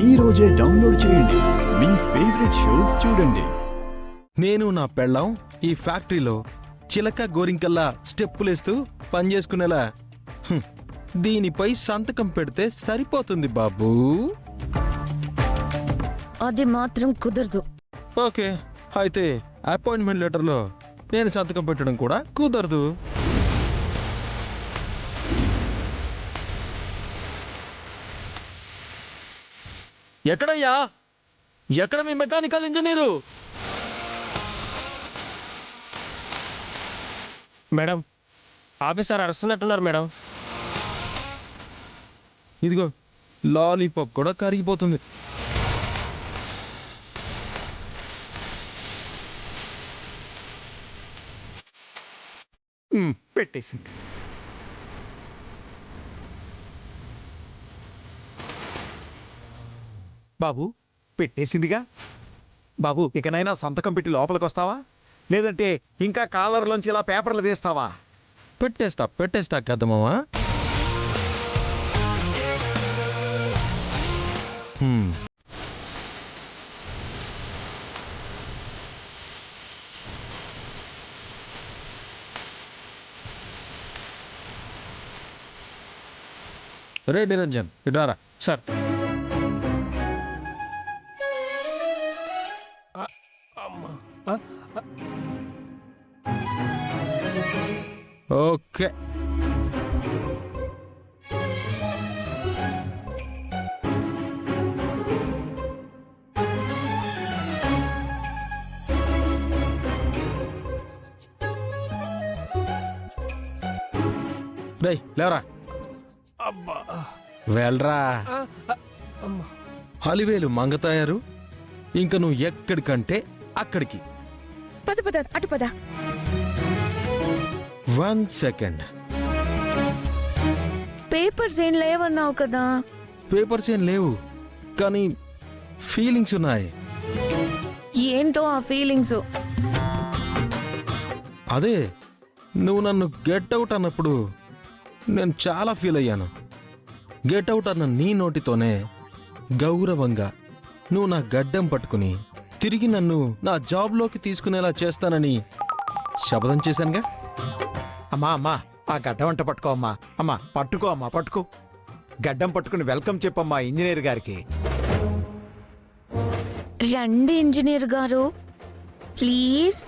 ఈ రోజే డౌన్లోడ్ చేయండి. మీ ఫేవరెట్ షోస్ చూడండి. నేను నా పెళ్ళాం ఈ ఫ్యాక్టరీలో చిలక గోరింకల్లా స్టెప్పులేస్తూ పనిచేసుకునేలా దీనిపై సంతకం పెడితే సరిపోతుంది బాబూ. అది మాత్రం కుదరదు. ఓకే, అయితే అపాయింట్మెంట్ లెటర్లో నేను సంతకం పెట్టడం కూడా కుదరదు. ఎక్కడయ్యా? ఎక్కడ మీ మెకానికల్ ఇంజనీరు? మేడం, ఆఫీసర్ అరుస్తున్నట్టున్నారు మేడం. ఇదిగో లాలీపాప్ కూడా కరిగిపోతుంది. పెట్టేసింది. బాబు పెట్టేసిందిగా. బాబు ఇకనైనా సంతకం పెట్టి లోపలికి వస్తావా, లేదంటే ఇంకా కాలర్లోంచి ఇలా పేపర్లు తీస్తావా? పెట్టేస్తా కదమ్మా. రే నిరంజన్, ఇడారా. సార్, ఓకే, రేయ్ లేవరా. వెళ్ళరా. హలివేలు మంగతాయారు. ఇంక నువ్వు ఎక్కడికంటే అక్కడికి. పద పద, అటు పద. 1 సెకండ్. పేపర్స్ ఏం లేవన్నావు కదా. పేపర్స్ ఏం లేవు, కానీ ఫీలింగ్స్ ఉన్నాయి. ఏంటో ఆ ఫీలింగ్స్? అదే నువ్వు నన్ను గెట్ అవుట్ అన్నప్పుడు నేను చాలా ఫీల్ అయ్యాను. గెట్ అవుట్ అన్న నీ నోటితోనే గౌరవంగా నువ్వు నా గడ్డం పట్టుకుని తిరిగి నన్ను నా జాబ్లోకి తీసుకునేలా చేస్తానని శపథం చేశానుగా. అమ్మా అమ్మా, ఆ గడ్డం వంట పట్టుకో అమ్మా. అమ్మా పట్టుకో, అమ్మా పట్టుకో. గడ్డం పట్టుకుని వెల్కమ్ చెప్పమ్మా ఇంజనీర్ గారికి. రండి ఇంజనీర్ గారు, ప్లీజ్.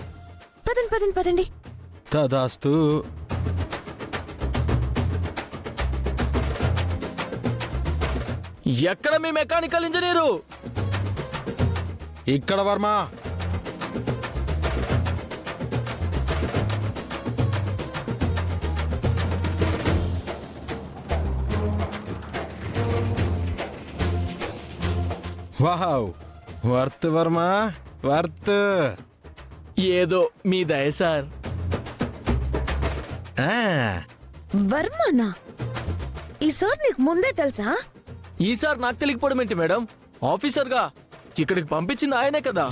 పదండి పదండి పదండి. తదాస్తు. ఎక్కడ మీ మెకానికల్ ఇంజనీరు? ఇక్కడ Varma. Wow, worth Varma, worth. ఏదో మీ దయ సార్. వర్మనా? ఈ సార్ నీకు ముందే తెలుసా? ఈసారి నాకు తెలియకపోవడం ఏంటి మేడం? ఆఫీసర్గా ఇక్కడికి పంపించింది ఆయనే కదా.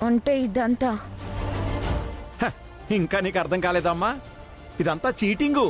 అంటే ఇదంతా ఇంకా నీకు అర్థం కాలేదమ్మా? ఇదంతా చీటింగు.